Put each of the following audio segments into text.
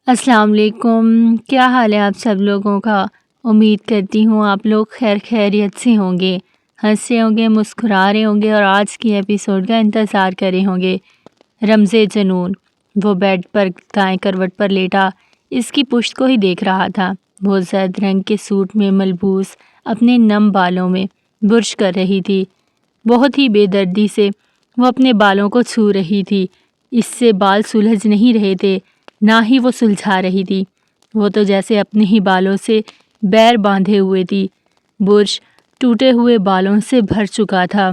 السلام علیکم، کیا حال ہے آپ سب لوگوں کا؟ امید کرتی ہوں آپ لوگ خیریت سے ہوں گے، ہنس رہے ہوں گے، مسکرا رہے ہوں گے اور آج کی ایپیسوڈ کا انتظار کر رہے ہوں گے۔ رمز جنون وہ بیڈ پر دائیں کروٹ پر لیٹا اس کی پشت کو ہی دیکھ رہا تھا۔ وہ زرد رنگ کے سوٹ میں ملبوس اپنے نم بالوں میں برش کر رہی تھی۔ بہت ہی بے دردی سے وہ اپنے بالوں کو چھو رہی تھی۔ اس سے بال سلجھ نہیں رہے تھے، نہ ہی وہ سلجھا رہی تھی، وہ تو جیسے اپنے ہی بالوں سے بیر باندھے ہوئے تھی۔ برش ٹوٹے ہوئے بالوں سے بھر چکا تھا۔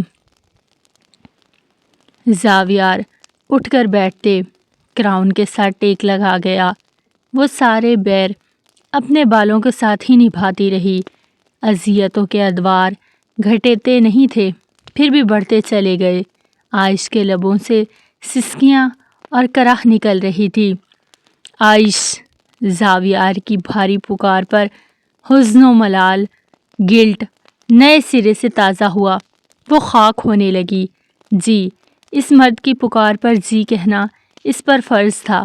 زاویار اٹھ کر بیٹھتے کراؤن کے ساتھ ٹیک لگا گیا۔ وہ سارے بیر اپنے بالوں کے ساتھ ہی نبھاتی رہی۔ اذیتوں کے ادوار گھٹتے نہیں تھے، پھر بھی بڑھتے چلے گئے۔ عائش کے لبوں سے سسکیاں اور کراہ نکل رہی تھی۔ عائش! زاویار کی بھاری پکار پر حزن و ملال، گلٹ نئے سرے سے تازہ ہوا۔ وہ خاک ہونے لگی۔ جی، اس مرد کی پکار پر جی کہنا اس پر فرض تھا۔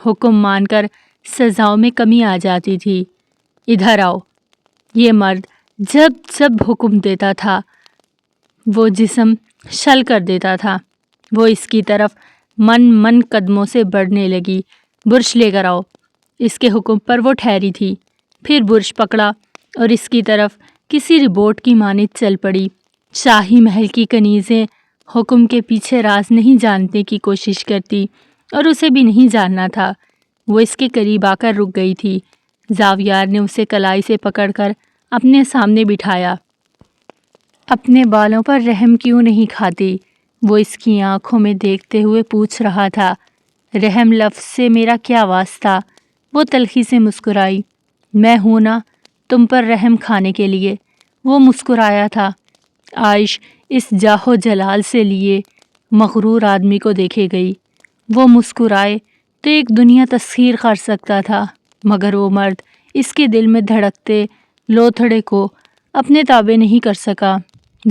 حکم مان کر سزاؤں میں کمی آ جاتی تھی۔ ادھر آؤ! یہ مرد جب حکم دیتا تھا وہ جسم شل کر دیتا تھا۔ وہ اس کی طرف من قدموں سے بڑھنے لگی۔ برش لے کر آؤ! اس کے حکم پر وہ ٹھہری تھی، پھر برش پکڑا اور اس کی طرف کسی روبوٹ کی مانند چل پڑی۔ شاہی محل کی کنیزیں حکم کے پیچھے راز نہیں جاننے کی کوشش کرتی اور اسے بھی نہیں جاننا تھا۔ وہ اس کے قریب آ کر رک گئی تھی۔ زاویار نے اسے کلائی سے پکڑ کر اپنے سامنے بٹھایا۔ اپنے بالوں پر رحم کیوں نہیں کھاتی؟ وہ اس کی آنکھوں میں دیکھتے ہوئے پوچھ رہا تھا۔ رحم لفظ سے میرا کیا واسطہ؟ وہ تلخی سے مسکرائی۔ میں ہوں نا تم پر رحم کھانے کے لیے۔ وہ مسکرایا تھا۔ عائش اس جاہو جلال سے لیے مغرور آدمی کو دیکھے گئی۔ وہ مسکرائے تو ایک دنیا تسخیر کر سکتا تھا، مگر وہ مرد اس کے دل میں دھڑکتے لوتھڑے کو اپنے تابع نہیں کر سکا۔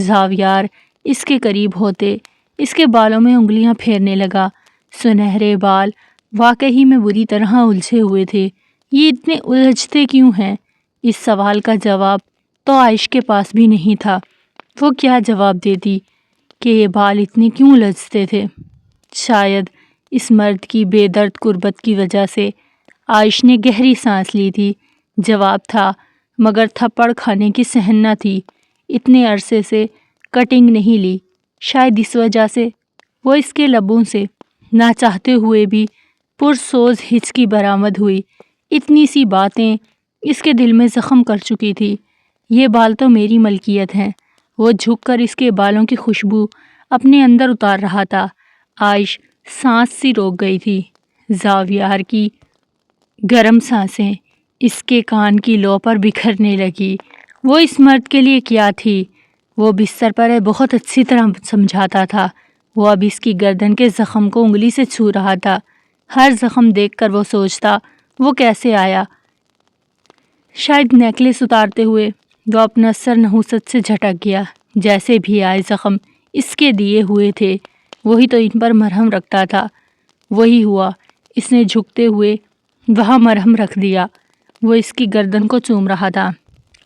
زاویار اس کے قریب ہوتے اس کے بالوں میں انگلیاں پھیرنے لگا۔ سنہرے بال واقعی میں بری طرح الجھے ہوئے تھے۔ یہ اتنے الجھتے کیوں ہیں؟ اس سوال کا جواب تو عائش کے پاس بھی نہیں تھا۔ وہ کیا جواب دیتی کہ یہ بال اتنے کیوں الجھتے تھے؟ شاید اس مرد کی بے درد قربت کی وجہ سے عائش نے گہری سانس لی تھی۔ جواب تھا، مگر تھپڑ کھانے کی صحن نہ تھی۔ اتنے عرصے سے کٹنگ نہیں لی، شاید اس وجہ سے وہ اس کے لبوں سے نہ چاہتے ہوئے بھی پرسوز ہچکی برآمد ہوئی۔ اتنی سی باتیں اس کے دل میں زخم کر چکی تھی۔ یہ بال تو میری ملکیت ہیں۔ وہ جھک کر اس کے بالوں کی خوشبو اپنے اندر اتار رہا تھا۔ عائش سانس سی روک گئی تھی۔ زاویار کی گرم سانسیں اس کے کان کی لو پر بکھرنے لگی۔ وہ اس مرد کے لیے کیا تھی؟ وہ بستر پر بہت اچھی طرح سمجھاتا تھا۔ وہ اب اس کی گردن کے زخم کو انگلی سے چھو رہا تھا۔ ہر زخم دیکھ کر وہ سوچتا وہ کیسے آیا۔ شاید نیکلس اتارتے ہوئے وہ اپنا سر نحوست سے جھٹک گیا۔ جیسے بھی آئے زخم اس کے دیے ہوئے تھے، وہی تو ان پر مرہم رکھتا تھا۔ وہی ہوا، اس نے جھکتے ہوئے وہاں مرہم رکھ دیا۔ وہ اس کی گردن کو چوم رہا تھا۔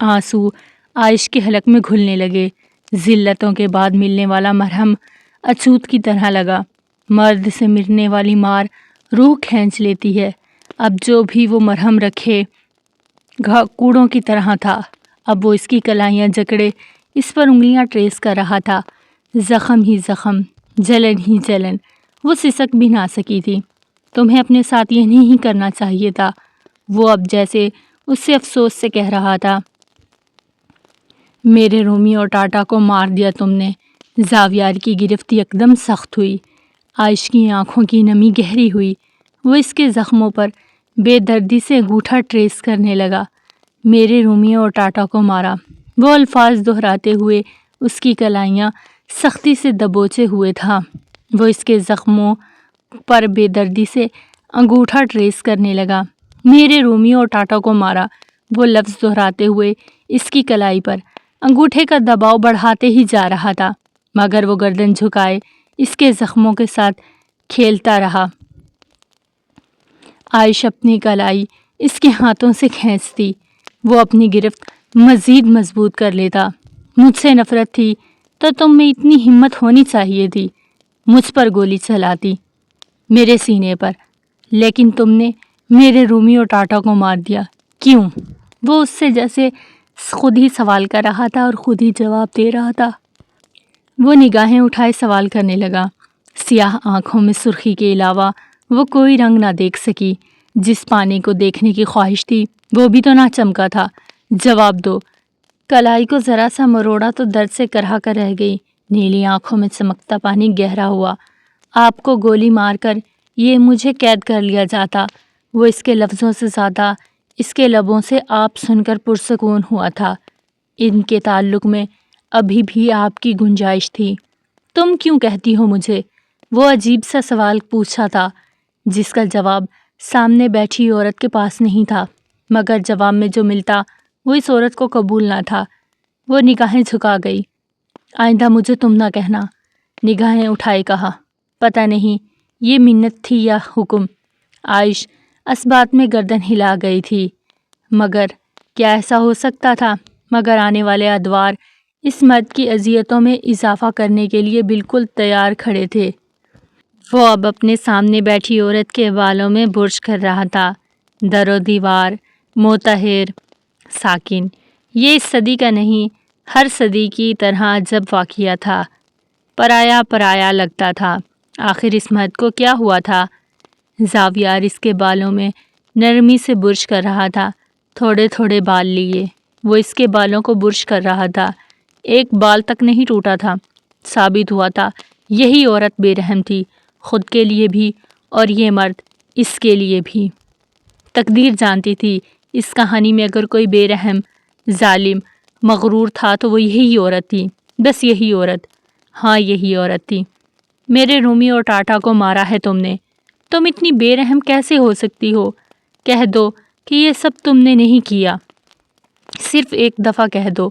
آنسو عائش کے حلق میں گھلنے لگے۔ ذلتوں کے بعد ملنے والا مرہم اچھوت کی طرح لگا۔ مرد سے ملنے والی مار روح کھینچ لیتی ہے۔ اب جو بھی وہ مرہم رکھے کوڑوں کی طرح تھا۔ اب وہ اس کی کلائیاں جکڑے اس پر انگلیاں ٹریس کر رہا تھا۔ زخم ہی زخم، جلن ہی جلن۔ وہ سسک بھی نہ سکی تھی۔ تمہیں اپنے ساتھ یہ نہیں کرنا چاہیے تھا، وہ اب جیسے اس سے افسوس سے کہہ رہا تھا۔ میرے رومیو اور ٹاٹا کو مار دیا تم نے۔ زاویار کی گرفت یکدم سخت ہوئی۔ عائش کی آنکھوں کی نمی گہری ہوئی۔ وہ اس کے زخموں پر بے دردی سے انگوٹھا ٹریس کرنے لگا۔ میرے رومیو اور ٹاٹا کو مارا۔ وہ الفاظ دہراتے ہوئے اس کی کلائیاں سختی سے دبوچے ہوئے تھا۔ وہ اس کے زخموں پر بے دردی سے انگوٹھا ٹریس کرنے لگا۔ میرے رومیو اور ٹاٹا کو مارا۔ وہ لفظ دہراتے ہوئے اس کی کلائی پر انگوٹھے کا دباؤ بڑھاتے ہی جا رہا تھا، مگر وہ گردن جھکائے اس کے زخموں کے ساتھ کھیلتا رہا۔ عائش اپنی کلائی اس کے ہاتھوں سے کھینچتی، وہ اپنی گرفت مزید مضبوط کر لیتا۔ مجھ سے نفرت تھی تو تم میں اتنی ہمت ہونی چاہیے تھی، مجھ پر گولی چلاتی، میرے سینے پر، لیکن تم نے میرے رومیو ٹاٹا کو مار دیا، کیوں؟ وہ اس سے جیسے خود ہی سوال کر رہا تھا اور خود ہی جواب دے رہا تھا۔ وہ نگاہیں اٹھائے سوال کرنے لگا۔ سیاہ آنکھوں میں سرخی کے علاوہ وہ کوئی رنگ نہ دیکھ سکی۔ جس پانی کو دیکھنے کی خواہش تھی وہ بھی تو نہ چمکا تھا۔ جواب دو۔ کلائی کو ذرا سا مروڑا تو درد سے کرہا کر رہ گئی۔ نیلی آنکھوں میں چمکتا پانی گہرا ہوا۔ آپ کو گولی مار کر یہ مجھے قید کر لیا جاتا۔ وہ اس کے لفظوں سے زیادہ اس کے لبوں سے آپ سن کر پرسکون ہوا تھا۔ ان کے تعلق میں ابھی بھی آپ کی گنجائش تھی۔ تم کیوں کہتی ہو مجھے؟ وہ عجیب سا سوال پوچھا تھا جس کا جواب سامنے بیٹھی عورت کے پاس نہیں تھا، مگر جواب میں جو ملتا وہ اس عورت کو قبول نہ تھا۔ وہ نگاہیں جھکا گئی۔ آئندہ مجھے تم نہ کہنا، نگاہیں اٹھائے کہا۔ پتہ نہیں یہ منت تھی یا حکم۔ عائش اس بات میں گردن ہلا گئی تھی، مگر کیا ایسا ہو سکتا تھا؟ مگر آنے والے ادوار اس مرد کی اذیتوں میں اضافہ کرنے کے لیے بالکل تیار کھڑے تھے۔ وہ اب اپنے سامنے بیٹھی عورت کے بالوں میں برش کر رہا تھا۔ در و دیوار متحر، ساکن۔ یہ اس صدی کا نہیں، ہر صدی کی طرح عجب واقعہ تھا۔ پرایا لگتا تھا۔ آخر اس مرد کو کیا ہوا تھا؟ زاویار اس کے بالوں میں نرمی سے برش کر رہا تھا۔ تھوڑے تھوڑے بال لیے وہ اس کے بالوں کو برش کر رہا تھا۔ ایک بال تک نہیں ٹوٹا تھا۔ ثابت ہوا تھا یہی عورت بے رحم تھی، خود کے لیے بھی اور یہ مرد اس کے لیے بھی۔ تقدیر جانتی تھی اس کہانی میں اگر کوئی بے رحم، ظالم، مغرور تھا تو وہ یہی عورت تھی، بس یہی عورت۔ ہاں یہی عورت تھی۔ میرے رومیو ٹاٹا کو مارا ہے تم نے۔ تم اتنی بے رحم کیسے ہو سکتی ہو؟ کہہ دو کہ یہ سب تم نے نہیں کیا۔ صرف ایک دفعہ کہہ دو۔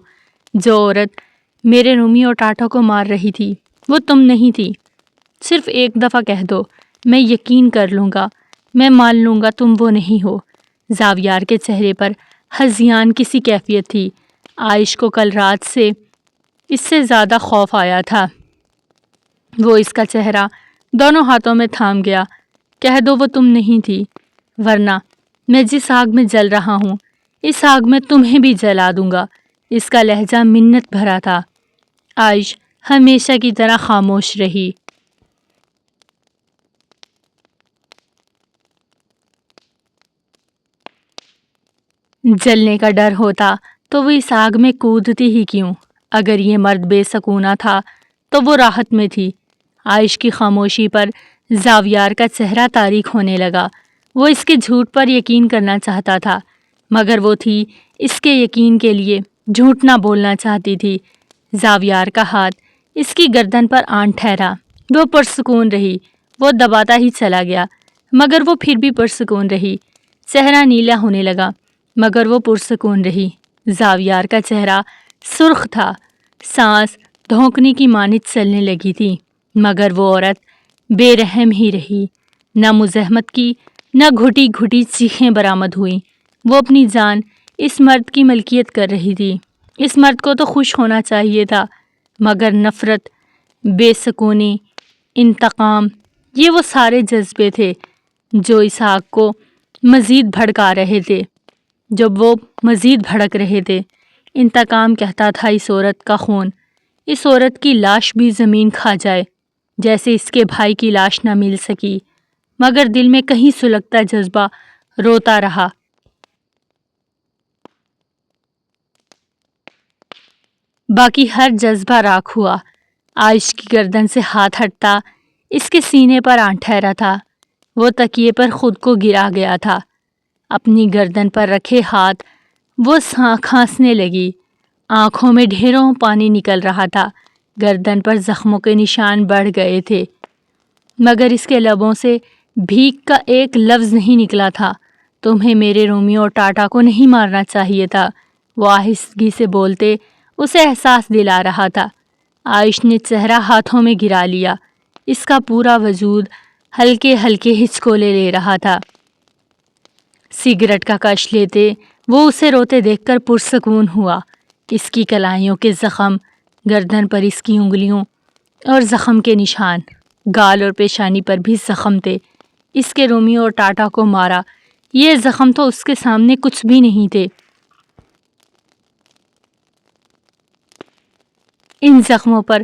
جو عورت میرے رومیو ٹاٹا کو مار رہی تھی وہ تم نہیں تھی۔ صرف ایک دفعہ کہہ دو، میں یقین کر لوں گا، میں مان لوں گا تم وہ نہیں ہو۔ زاویار کے چہرے پر ہذیان کسی کیفیت تھی۔ عائش کو کل رات سے اس سے زیادہ خوف آیا تھا۔ وہ اس کا چہرہ دونوں ہاتھوں میں تھام گیا۔ کہہ دو وہ تم نہیں تھی، ورنہ میں جس آگ میں جل رہا ہوں اس آگ میں تمہیں بھی جلا دوں گا۔ اس کا لہجہ منت بھرا تھا۔ عائش ہمیشہ کی طرح خاموش رہی۔ جلنے کا ڈر ہوتا تو وہ اس آگ میں کودتی ہی کیوں؟ اگر یہ مرد بے سکونہ تھا تو وہ راحت میں تھی۔ عائش کی خاموشی پر زاویار کا چہرہ تاریک ہونے لگا۔ وہ اس کے جھوٹ پر یقین کرنا چاہتا تھا، مگر وہ تھی اس کے یقین کے لیے جھوٹ نہ بولنا چاہتی تھی۔ زاویار کا ہاتھ اس کی گردن پر آن ٹھہرا۔ وہ پرسکون رہی۔ وہ دباتا ہی چلا گیا، مگر وہ پھر بھی پرسکون رہی۔ چہرہ نیلا ہونے لگا، مگر وہ پرسکون رہی۔ زاویار کا چہرہ سرخ تھا، سانس دھونکنے کی مانند چلنے لگی تھی، مگر وہ عورت بے رحم ہی رہی۔ نہ مزاحمت کی، نہ گھٹی گھٹی چیخیں برآمد ہوئیں۔ وہ اپنی جان اس مرد کی ملکیت کر رہی تھی۔ اس مرد کو تو خوش ہونا چاہیے تھا، مگر نفرت، بے سکونی، انتقام، یہ وہ سارے جذبے تھے جو اس آگ کو مزید بھڑکا رہے تھے۔ جب وہ مزید بھڑک رہے تھے، انتقام کہتا تھا اس عورت کا خون، اس عورت کی لاش بھی زمین کھا جائے، جیسے اس کے بھائی کی لاش نہ مل سکی، مگر دل میں کہیں سلگتا جذبہ روتا رہا۔ باقی ہر جذبہ راکھ ہوا۔ عائش کی گردن سے ہاتھ ہٹتا اس کے سینے پر آن ٹھہرا تھا۔ وہ تکیے پر خود کو گرا گیا تھا۔ اپنی گردن پر رکھے ہاتھ وہ کھانسنے لگی۔ آنکھوں میں ڈھیروں پانی نکل رہا تھا۔ گردن پر زخموں کے نشان بڑھ گئے تھے، مگر اس کے لبوں سے بھیک کا ایک لفظ نہیں نکلا تھا۔ تمہیں میرے رومیو ٹاٹا کو نہیں مارنا چاہیے تھا، وہ آہستگی سے بولتے اسے احساس دلا رہا تھا۔ عائش نے چہرہ ہاتھوں میں گرا لیا۔ اس کا پورا وجود ہلکے ہلکے ہچکولے لے رہا تھا۔ سگریٹ کا کش لیتے وہ اسے روتے دیکھ کر پرسکون ہوا۔ اس کی کلائیوں کے زخم، گردن پر اس کی انگلیوں اور زخم کے نشان، گال اور پیشانی پر بھی زخم تھے۔ اس کے رومیو اور ٹاٹا کو مارا یہ زخم تو اس کے سامنے کچھ بھی نہیں تھے۔ ان زخموں پر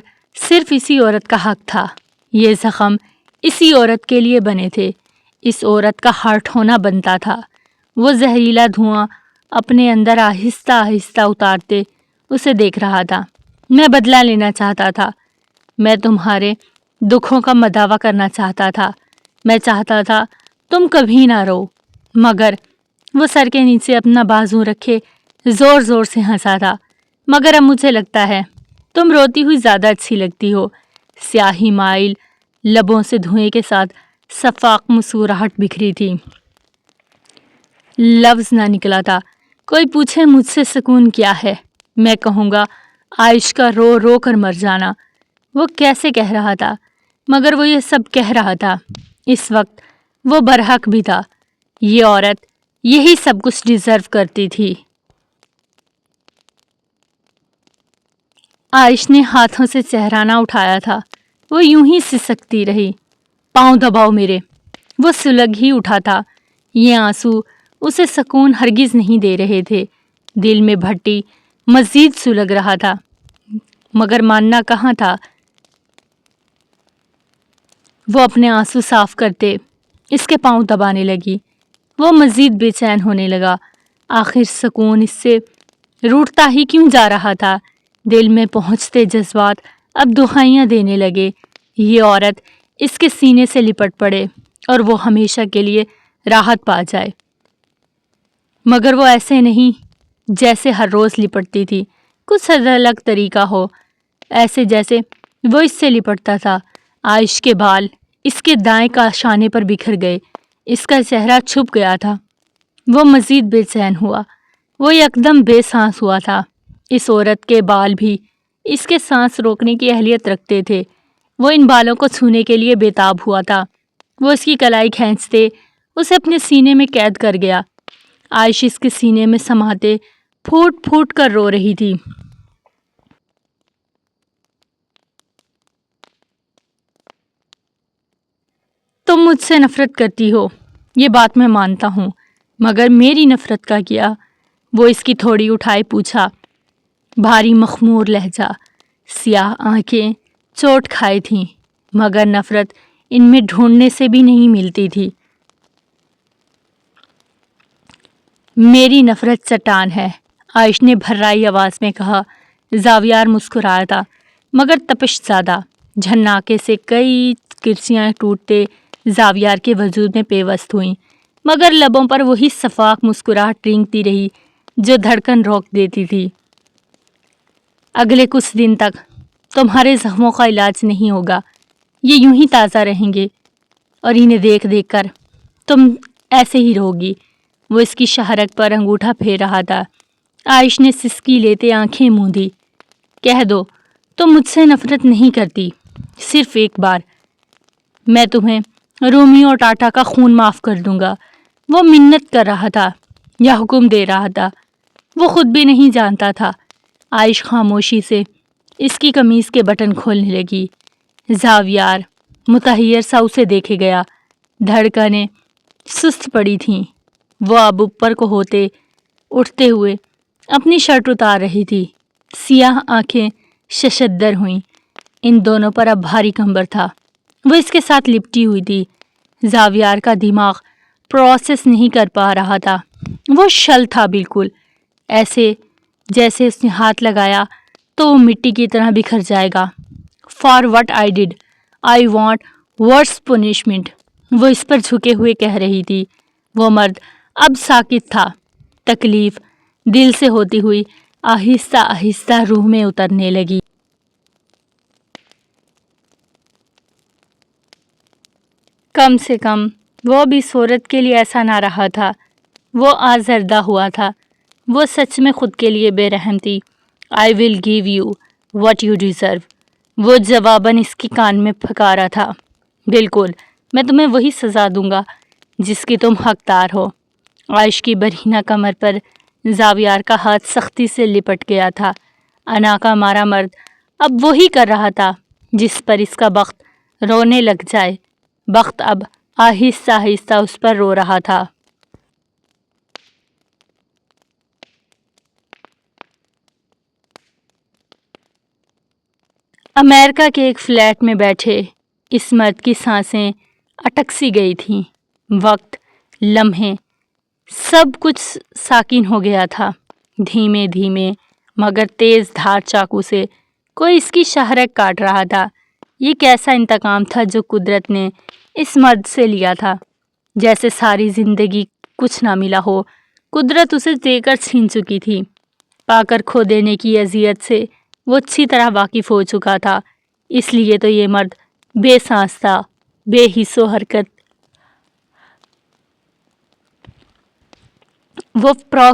صرف اسی عورت کا حق تھا۔ یہ زخم اسی عورت کے لیے بنے تھے۔ اس عورت کا ہارٹ ہونا بنتا تھا۔ وہ زہریلا دھواں اپنے اندر آہستہ آہستہ اتارتے اسے دیکھ رہا تھا۔ میں بدلہ لینا چاہتا تھا۔ میں تمہارے دکھوں کا مداوع کرنا چاہتا تھا۔ میں چاہتا تھا تم کبھی نہ رو، مگر وہ سر کے نیچے اپنا بازو رکھے زور زور سے ہنسا تھا۔ مگر اب مجھے لگتا ہے تم روتی ہوئی زیادہ اچھی لگتی ہو۔ سیاہی مائل لبوں سے دھوئیں کے ساتھ شفاف مسکراہٹ بکھری تھی۔ لفظ نہ نکلا تھا۔ کوئی پوچھے مجھ سے سکون کیا ہے، میں کہوں گا عائش کا رو رو کر مر جانا۔ وہ کیسے کہہ رہا تھا، مگر وہ یہ سب کہہ رہا تھا۔ اس وقت وہ برحق بھی تھا۔ یہ عورت یہی سب کچھ ڈیزرو کرتی تھی۔ عائش نے ہاتھوں سے چہرہ نہ اٹھایا تھا۔ وہ یوں ہی سسکتی رہی۔ پاؤں دباؤ میرے۔ وہ سلگ ہی اٹھا تھا۔ یہ آنسو اسے سکون ہرگز نہیں دے رہے تھے۔ دل میں بھٹی مزید سلگ رہا تھا، مگر ماننا کہاں تھا۔ وہ اپنے آنسو صاف کرتے اس کے پاؤں دبانے لگی۔ وہ مزید بے چین ہونے لگا۔ آخر سکون اس سے روٹتا ہی کیوں جا رہا تھا۔ دل میں پہنچتے جذبات اب دہائیاں دینے لگے۔ یہ عورت اس کے سینے سے لپٹ پڑے اور وہ ہمیشہ کے لیے راحت پا جائے، مگر وہ ایسے نہیں جیسے ہر روز لپٹتی تھی۔ کچھ الگ طریقہ ہو، ایسے جیسے وہ اس سے لپٹتا تھا۔ عائش کے بال اس کے دائیں کاشانے پر بکھر گئے۔ اس کا چہرہ چھپ گیا تھا۔ وہ مزید بے چین ہوا۔ وہ یکدم بے سانس ہوا تھا۔ اس عورت کے بال بھی اس کے سانس روکنے کی اہلیت رکھتے تھے۔ وہ ان بالوں کو چھونے کے لیے بےتاب ہوا تھا۔ وہ اس کی کلائی کھینچتے اسے اپنے سینے میں قید کر گیا۔ عائش اس کے سینے میں سماتے پھوٹ پھوٹ کر رو رہی تھی۔ تم مجھ سے نفرت کرتی ہو، یہ بات میں مانتا ہوں، مگر میری نفرت کا کیا؟ وہ اس کی تھوڑی اٹھائے پوچھا۔ بھاری مخمور لہجہ، سیاہ آنکھیں چوٹ کھائے تھیں، مگر نفرت ان میں ڈھونڈنے سے بھی نہیں ملتی تھی۔ میری نفرت چٹان ہے، عائش نے بھرائی آواز میں کہا۔ زاویار مسکرایا تھا، مگر تپش زیادہ۔ جھناکے سے کئی کرسیاں ٹوٹتے زاویار کے وجود میں پیوست ہوئیں، مگر لبوں پر وہی شفاف مسکراہٹ رینگتی رہی جو دھڑکن روک دیتی تھی۔ اگلے کچھ دن تک تمہارے زخموں کا علاج نہیں ہوگا، یہ یوں ہی تازہ رہیں گے، اور انہیں دیکھ دیکھ کر تم ایسے ہی رہوگی۔ وہ اس کی شہرک پر انگوٹھا پھیر رہا تھا۔ عائش نے سسکی لیتے آنکھیں موندی۔ کہہ دو تم مجھ سے نفرت نہیں کرتی، صرف ایک بار میں تمہیں رومیو اور ٹاٹا کا خون معاف کر دوں گا۔ وہ منت کر رہا تھا یا حکم دے رہا تھا، وہ خود بھی نہیں جانتا تھا۔ عائش خاموشی سے اس کی قمیض کے بٹن کھولنے لگی۔ زاویار متحیر سا اسے دیکھے گیا۔ دھڑکنیں سست پڑی تھیں۔ وہ اب اوپر کو ہوتے اٹھتے ہوئے اپنی شرٹ اتار رہی تھی۔ سیاہ آنکھیں ششدر ہوئیں۔ ان دونوں پر اب بھاری کمبر تھا۔ وہ اس کے ساتھ لپٹی ہوئی تھی۔ زاویار کا دماغ پروسیس نہیں کر پا رہا تھا۔ وہ شل تھا بالکل، ایسے جیسے اس نے ہاتھ لگایا تو وہ مٹی کی طرح بکھر جائے گا۔ For what I did I want worse punishment, وہ اس پر جھکے ہوئے کہہ رہی تھی۔ وہ مرد اب ساکت تھا۔ تکلیف دل سے ہوتی ہوئی آہستہ آہستہ روح میں اترنے لگی۔ کم سے کم وہ اب اس عورت کے لیے ایسا نہ رہا تھا۔ وہ آزردہ ہوا تھا۔ وہ سچ میں خود کے لیے بے رحم تھی۔ I will give you what you deserve, وہ جواباً اس کی کان میں پھکارا تھا۔ بالکل، میں تمہیں وہی سزا دوں گا جس کی تم حقدار ہو۔ عائش کی برہنہ کمر پر زاویار کا ہاتھ سختی سے لپٹ گیا تھا۔ انا کا مارا مرد اب وہی کر رہا تھا جس پر اس کا بخت رونے لگ جائے۔ بخت اب آہستہ آہستہ اس پر رو رہا تھا۔ امریکہ کے ایک فلیٹ میں بیٹھے اس مرد کی سانسیں اٹک سی گئی تھیں۔ وقت، لمحے، سب کچھ ساکن ہو گیا تھا۔ دھیمے دھیمے مگر تیز دھار چاقو سے کوئی اس کی شہرک کاٹ رہا تھا۔ یہ کیسا انتقام تھا جو قدرت نے اس مرد سے لیا تھا؟ جیسے ساری زندگی کچھ نہ ملا ہو، قدرت اسے دے کر چھین چکی تھی۔ پا کر کھو دینے کی اذیت سے وہ اچھی طرح واقف ہو چکا تھا۔ اس لیے تو یہ مرد بے سانس تھا، بے حس و حرکت۔ وہ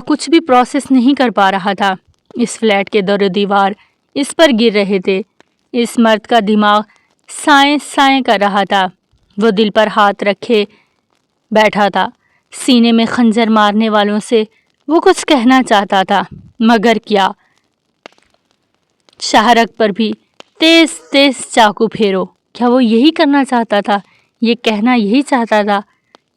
کچھ بھی پروسیس نہیں کر پا رہا تھا۔ اس فلیٹ کے در و دیوار اس پر گر رہے تھے۔ اس مرد کا دماغ سائیں سائیں کر رہا تھا۔ وہ دل پر ہاتھ رکھے بیٹھا تھا۔ سینے میں خنجر مارنے والوں سے وہ کچھ کہنا چاہتا تھا، مگر کیا؟ شہرک پر بھی تیز تیز چاقو پھیرو۔ کیا وہ یہی کرنا چاہتا تھا؟ یہ کہنا یہی چاہتا تھا؟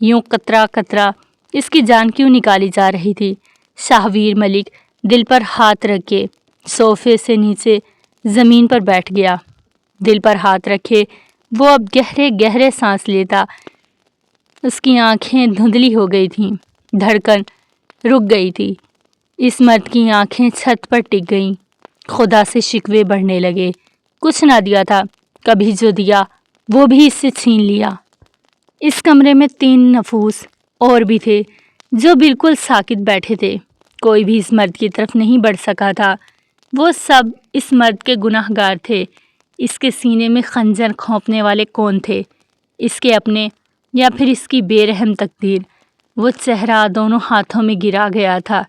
یوں قطرہ قطرہ اس کی جان کیوں نکالی جا رہی تھی؟ شاہویر ملک دل پر ہاتھ رکھ کے صوفے سے نیچے زمین پر بیٹھ گیا۔ دل پر ہاتھ رکھے وہ اب گہرے گہرے سانس لیتا۔ اس کی آنکھیں دھندلی ہو گئی تھیں، دھڑکن رک گئی تھی۔ اس مرد کی آنکھیں چھت پر ٹک گئیں۔ خدا سے شکوے بڑھنے لگے۔ کچھ نہ دیا تھا، کبھی جو دیا وہ بھی اس سے چھین لیا۔ اس کمرے میں 3 نفوس اور بھی تھے جو بالکل ساکت بیٹھے تھے۔ کوئی بھی اس مرد کی طرف نہیں بڑھ سکا تھا۔ وہ سب اس مرد کے گناہ گار تھے۔ اس کے سینے میں خنجر کھونپنے والے کون تھے؟ اس کے اپنے یا پھر اس کی بے رحم تقدیر؟ وہ چہرہ دونوں ہاتھوں میں گرا گیا تھا۔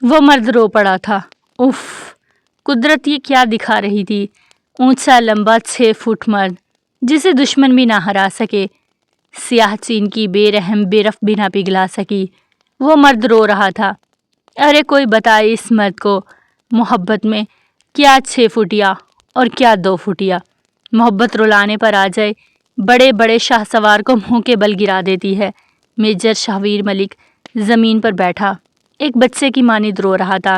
وہ مرد رو پڑا تھا۔ اف! قدرت یہ کیا دکھا رہی تھی؟ اونچا لمبا 6 فٹ مرد جسے دشمن بھی نہ ہرا سکے، سیاہ چین کی بے رحم برف بھی نہ پگھلا سکی۔ وہ مرد رو رہا تھا۔ ارے کوئی بتائے اس مرد کو محبت میں کیا 6 فٹیا اور کیا 2 فٹیا؟ محبت رلانے پر آ جائے، بڑے بڑے شاہ سوار کو منہ کے بل گرا دیتی ہے۔ میجر شاہویر ملک زمین پر بیٹھا ایک بچے کی مانند رو رہا تھا۔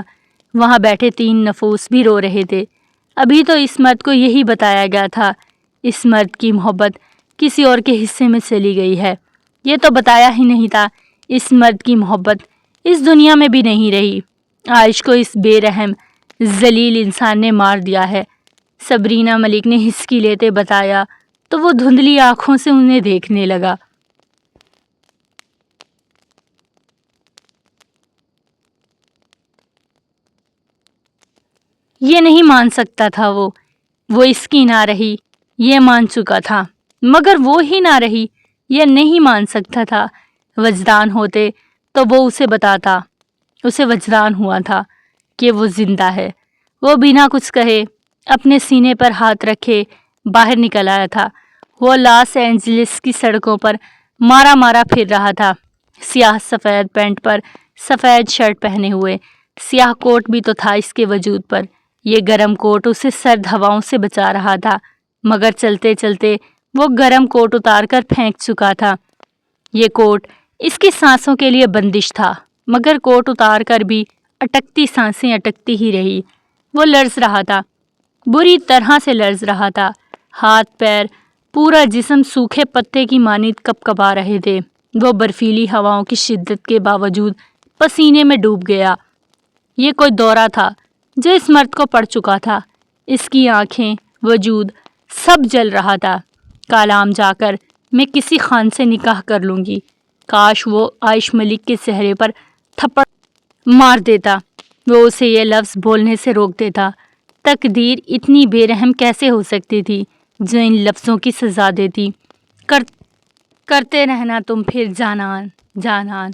وہاں بیٹھے 3 نفوس بھی رو رہے تھے۔ ابھی تو اس مرد کو یہی بتایا گیا تھا، اس مرد کی محبت کسی اور کے حصے میں چلی گئی ہے۔ یہ تو بتایا ہی نہیں تھا اس مرد کی محبت اس دنیا میں بھی نہیں رہی۔ عائش کو اس بے رحم ذلیل انسان نے مار دیا ہے۔ صبرینہ ملک نے ہچکی لیتے بتایا تو وہ دھندلی آنکھوں سے انہیں دیکھنے لگا۔ یہ نہیں مان سکتا تھا وہ اس کی نہ رہی، یہ مان چکا تھا، مگر وہ ہی نہ رہی، یہ نہیں مان سکتا تھا۔ وجدان ہوتے تو وہ اسے بتاتا۔ اسے وجدان ہوا تھا کہ وہ زندہ ہے۔ وہ بنا کچھ کہے اپنے سینے پر ہاتھ رکھے باہر نکل آیا تھا۔ وہ لاس اینجلس کی سڑکوں پر مارا مارا پھر رہا تھا، سیاہ سفید پینٹ پر سفید شرٹ پہنے ہوئے۔ سیاہ کوٹ بھی تو تھا اس کے وجود پر۔ یہ گرم کوٹ اسے سرد ہواؤں سے بچا رہا تھا، مگر چلتے چلتے وہ گرم کوٹ اتار کر پھینک چکا تھا۔ یہ کوٹ اس کی سانسوں کے لیے بندش تھا، مگر کوٹ اتار کر بھی اٹکتی سانسیں اٹکتی ہی رہی۔ وہ لرز رہا تھا، بری طرح سے لرز رہا تھا۔ ہاتھ پیر پورا جسم سوکھے پتے کی مانند کپکپا رہے تھے۔ وہ برفیلی ہواؤں کی شدت کے باوجود پسینے میں ڈوب گیا۔ یہ کوئی دورہ تھا جو اس مرد کو پڑ چکا تھا۔ اس کی آنکھیں، وجود، سب جل رہا تھا۔ کالام جا کر میں کسی خان سے نکاح کر لوں گی۔ کاش وہ عائش ملک کے چہرے پر تھپڑ مار دیتا، وہ اسے یہ لفظ بولنے سے روک دیتا۔ تقدیر اتنی بے رحم کیسے ہو سکتی تھی جو ان لفظوں کی سزا دیتی؟ کرتے رہنا تم پھر جانان جانان۔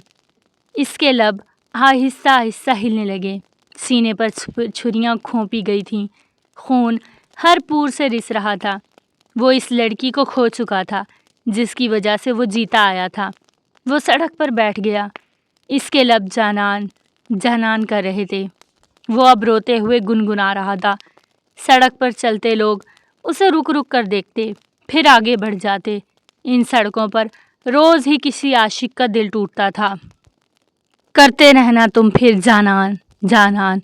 اس کے لب آہستہ آہستہ ہلنے لگے، سینے پر چھریاں کھونپی گئی تھیں، خون ہر پور سے رس رہا تھا۔ وہ اس لڑکی کو کھو چکا تھا، جس کی وجہ سے وہ جیتا آیا تھا۔ وہ سڑک پر بیٹھ گیا۔ اس کے لب جانان جانان کر رہے تھے۔ وہ اب روتے ہوئے گنگنا رہا تھا۔ سڑک پر چلتے لوگ اسے رک رک کر دیکھتے، پھر آگے بڑھ جاتے۔ ان سڑکوں پر روز ہی کسی عاشق کا دل ٹوٹتا تھا۔ کرتے رہنا تم پھر جانان جانان۔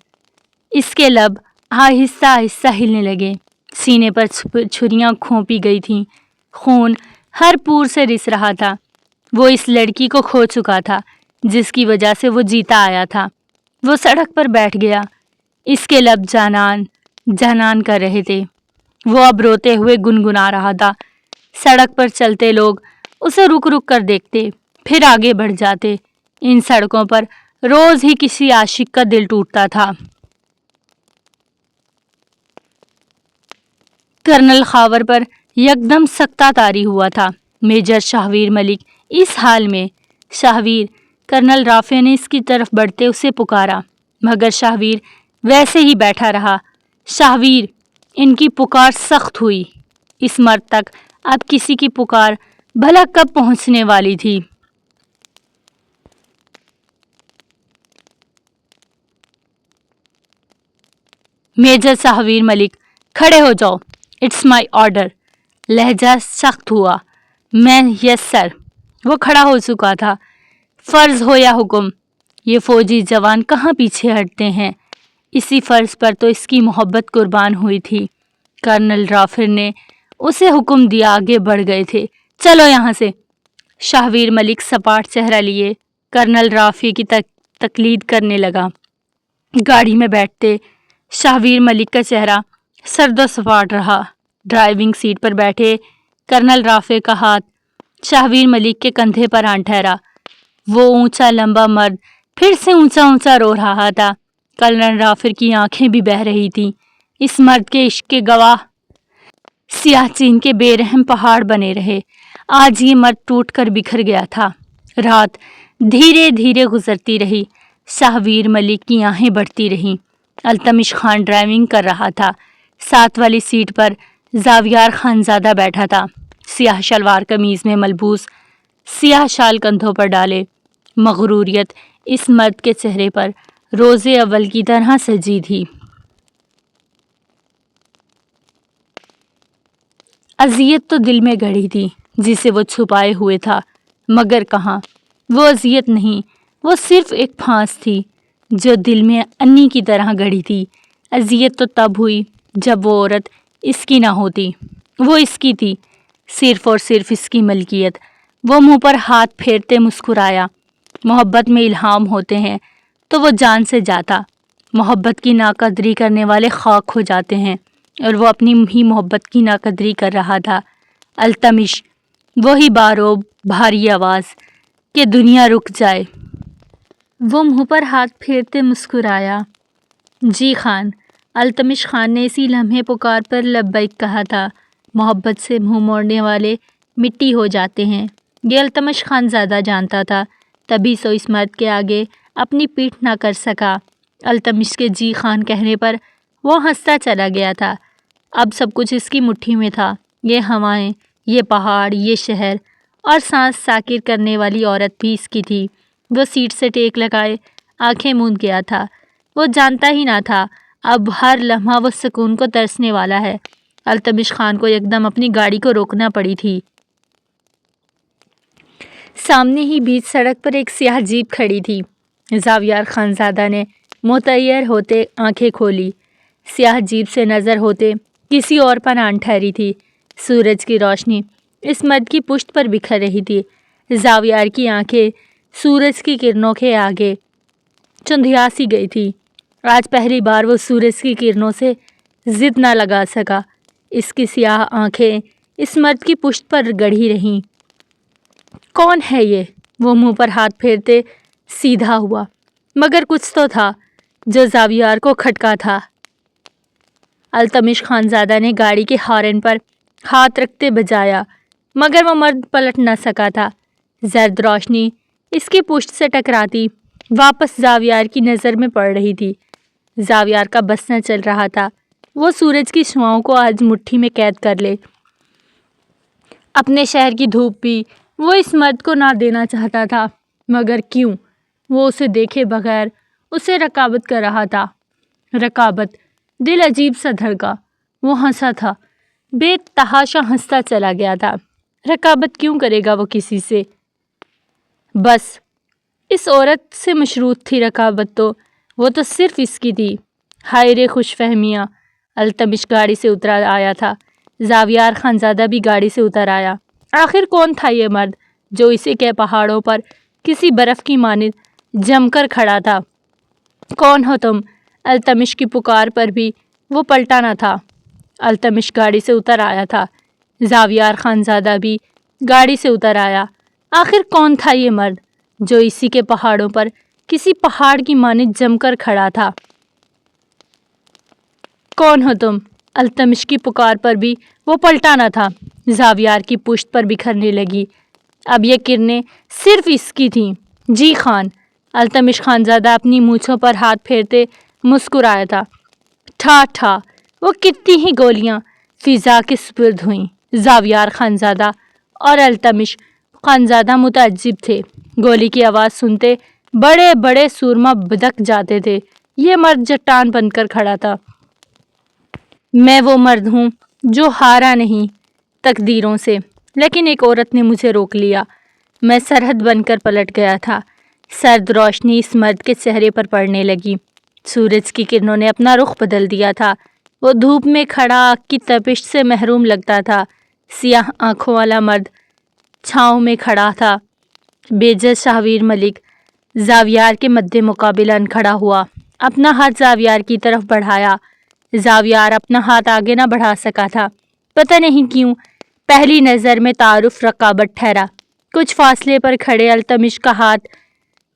اس کے لب آہستہ آہستہ ہلنے لگے۔ سینے پر چھریاں کھونپی گئی تھیں۔ خون ہر پور سے رس رہا تھا۔ وہ اس لڑکی کو کھو چکا تھا جس کی وجہ سے وہ جیتا آیا تھا۔ وہ سڑک پر بیٹھ گیا۔ اس کے لب جانان جانان کر رہے تھے۔ وہ اب روتے ہوئے گنگنا رہا تھا۔ سڑک پر چلتے لوگ اسے رک رک کر دیکھتے، پھر آگے بڑھ جاتے۔ ان سڑکوں پر روز ہی کسی عاشق کا دل ٹوٹتا تھا۔ کرنل خاور پر یکدم سکتہ طاری ہوا تھا۔ میجر شاہویر ملک اس حال میں۔ شاہویر! کرنل رافع نے اس کی طرف بڑھتے اسے پکارا، مگر شاہویر ویسے ہی بیٹھا رہا۔ شاہویر! ان کی پکار سخت ہوئی۔ اس مرد تک اب کسی کی پکار بھلا کب پہنچنے والی تھی؟ میجر شاہویر ملک، کھڑے ہو جاؤ۔ It's my order. لہجہ سخت ہوا۔ میں یس سر۔ وہ کھڑا ہو چکا تھا۔ فرض ہو یا حکم، یہ فوجی جوان کہاں پیچھے ہٹتے ہیں؟ اسی فرض پر تو اس کی محبت قربان ہوئی تھی۔ کرنل رافع نے اسے حکم دیا، آگے بڑھ گئے تھے۔ چلو یہاں سے۔ شاہویر ملک سپاٹ چہرہ لیے کرنل رافع کی تقلید کرنے لگا۔ گاڑی میں بیٹھتے شاہویر ملک کا چہرہ سرد و سپاٹ رہا۔ ڈرائیونگ سیٹ پر بیٹھے کرنل رافع کا ہاتھ شاہویر ملک کے کندھے پر آن ٹھہرا۔ وہ اونچا لمبا مرد پھر سے اونچا اونچا رو رہا تھا۔ کرنل رافع کی آنکھیں بھی بہہ رہی تھیں۔ اس مرد کے عشق کے گواہ سیاہ چین کے بے رحم پہاڑ بنے رہے۔ آج یہ مرد ٹوٹ کر بکھر گیا تھا۔ رات دھیرے دھیرے گزرتی رہی۔ شاہویر ملک کی آہیں بڑھتی رہیں۔ التمش خان ڈرائیونگ کر رہا تھا۔ ساتھ والی سیٹ پر زاویار خانزادہ بیٹھا تھا، سیاہ شلوار قمیض میں ملبوس، سیاہ شال کندھوں پر ڈالے۔ مغروریت اس مرد کے چہرے پر روز اول کی طرح سجی تھی۔ اذیت تو دل میں گڑھی تھی جسے وہ چھپائے ہوئے تھا، مگر کہاں؟ وہ اذیت نہیں، وہ صرف ایک پھانس تھی جو دل میں انی کی طرح گڑھی تھی۔ اذیت تو تب ہوئی جب وہ عورت اس کی نہ ہوتی۔ وہ اس کی تھی، صرف اور صرف اس کی ملکیت۔ وہ منہ پر ہاتھ پھیرتے مسکرایا۔ محبت میں الہام ہوتے ہیں تو وہ جان سے جاتا۔ محبت کی ناقدری کرنے والے خاک ہو جاتے ہیں، اور وہ اپنی ہی محبت کی ناقدری کر رہا تھا۔ التمش، وہی باروب بھاری آواز کہ دنیا رک جائے۔ وہ منہ پر ہاتھ پھیرتے مسکرایا۔ جی خان۔ التمش خان نے اسی لمحے پکار پر لبیک کہا تھا۔ محبت سے منہ موڑنے والے مٹی ہو جاتے ہیں، یہ التمش خان زیادہ جانتا تھا، تبھی سو اس مرد کے آگے اپنی پیٹھ نہ کر سکا۔ التمش کے جی خان کہنے پر وہ ہنستا چلا گیا تھا۔ اب سب کچھ اس کی مٹھی میں تھا، یہ ہوائیں، یہ پہاڑ، یہ شہر، اور سانس ساکر کرنے والی عورت بھی اس کی تھی۔ وہ سیٹ سے ٹیک لگائے آنکھیں موند گیا تھا۔ وہ جانتا ہی نہ تھا اب ہر لمحہ وہ سکون کو ترسنے والا ہے۔ التمش خان کو یکدم اپنی گاڑی کو روکنا پڑی تھی۔ سامنے ہی بیچ سڑک پر ایک سیاہ جیپ کھڑی تھی۔ زاویار خانزادہ نے متحیر ہوتے آنکھیں کھولی۔ سیاہ جیپ سے نظر ہوتے کسی اور پر آن ٹھہری تھی۔ سورج کی روشنی اس مرد کی پشت پر بکھر رہی تھی۔ زاویار کی آنکھیں سورج کی کرنوں کے آگے چندھیا سی گئی تھی۔ آج پہلی بار وہ سورج کی کرنوں سے ضد نہ لگا سکا۔ اس کی سیاہ آنکھیں اس مرد کی پشت پر گڑھی رہیں۔ کون ہے یہ؟ وہ منہ پر ہاتھ پھیرتے سیدھا ہوا، مگر کچھ تو تھا جو زاویار کو کھٹکا تھا۔ التمش خانزادہ نے گاڑی کے ہارن پر ہاتھ رکھتے بجایا، مگر وہ مرد پلٹ نہ سکا تھا۔ زرد روشنی اس کی پشت سے ٹکراتی واپس زاویار کی نظر میں پڑ رہی تھی۔ زاویار کا بس نہ چل رہا تھا، وہ سورج کی شعاؤں کو آج مٹھی میں قید کر لے۔ اپنے شہر کی دھوپ بھی وہ اس مرد کو نہ دینا چاہتا تھا، مگر کیوں؟ وہ اسے دیکھے بغیر اسے رقابت کر رہا تھا۔ رقابت، دل عجیب سا دھڑکا۔ وہ ہنسا تھا، بے تحاشا ہنستا چلا گیا تھا۔ رقابت کیوں کرے گا وہ کسی سے؟ بس اس عورت سے مشروط تھی رقابت، تو وہ تو صرف اس کی تھی۔ ہائے رے خوش فہمیاں! التمش گاڑی سے اتر آیا تھا۔ زاویار خانزادہ بھی گاڑی سے اتر آیا۔ آخر کون تھا یہ مرد جو اسی کے پہاڑوں پر کسی برف کی مانند جم کر کھڑا تھا؟ کون ہو تم؟ التمش کی پکار پر بھی وہ پلٹا نہ تھا۔ التمش گاڑی سے اتر آیا تھا۔ زاویار خانزادہ بھی گاڑی سے اتر آیا۔ آخر کون تھا یہ مرد جو اسی کے پہاڑوں پر کسی پہاڑ کی مانند جم کر کھڑا تھا؟ کون ہو تم؟ التمش کی پکار پر بھی وہ پلٹا نہ تھا۔ زاویار کی پشت پر بکھرنے لگی۔ اب یہ کرنیں صرف اس کی تھیں۔ جی خان! التمش خانزادہ اپنی مونچھوں پر ہاتھ پھیرتے مسکرایا تھا۔ ٹھا ٹھا! وہ کتنی ہی گولیاں فضا کے سپرد ہوئیں۔ زاویار خانزادہ اور التمش خانزادہ متعجب تھے۔ گولی کی آواز سنتے بڑے بڑے سورما بدک جاتے تھے۔ یہ مرد چٹان بن کر کھڑا تھا۔ میں وہ مرد ہوں جو ہارا نہیں تقدیروں سے، لیکن ایک عورت نے مجھے روک لیا۔ میں سرحد بن کر پلٹ گیا تھا۔ سرد روشنی اس مرد کے چہرے پر پڑنے لگی۔ سورج کی کرنوں نے اپنا رخ بدل دیا تھا۔ وہ دھوپ میں کھڑا آگ کی تپش سے محروم لگتا تھا۔ سیاہ آنکھوں والا مرد چھاؤں میں کھڑا تھا۔ بیجز شاہویر ملک زاویار کے مد مقابلہ کھڑا ہوا، اپنا ہاتھ زاویار کی طرف بڑھایا۔ زاویار اپنا ہاتھ آگے نہ بڑھا سکا تھا۔ پتہ نہیں کیوں پہلی نظر میں تعارف رقابت ٹھہرا۔ کچھ فاصلے پر کھڑے التمش کا ہاتھ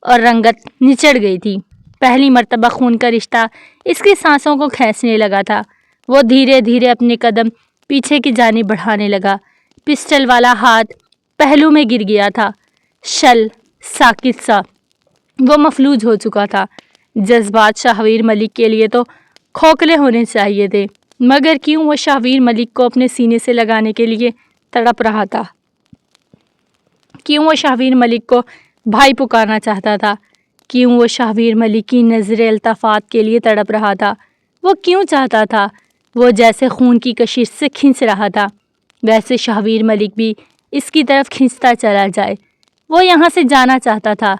اور رنگت نچڑ گئی تھی۔ پہلی مرتبہ خون کا رشتہ اس کی سانسوں کو کھینچنے لگا تھا۔ وہ دھیرے دھیرے اپنے قدم پیچھے کی جانب بڑھانے لگا۔ پسٹل والا ہاتھ پہلو میں گر گیا تھا۔ شل ساکت سا وہ مفلوج ہو چکا تھا۔ جذبات شاہویر ملک کے لیے تو کھوکھلے ہونے چاہیے تھے، مگر کیوں وہ شاہویر ملک کو اپنے سینے سے لگانے کے لیے تڑپ رہا تھا؟ کیوں وہ شاہویر ملک کو بھائی پکارنا چاہتا تھا؟ کیوں وہ شاہویر ملک کی نظر التفات کے لیے تڑپ رہا تھا؟ وہ کیوں چاہتا تھا؟ وہ جیسے خون کی کشش سے کھنچ رہا تھا، ویسے شاہویر ملک بھی اس کی طرف کھنچتا چلا جائے۔ وہ یہاں سے جانا چاہتا تھا،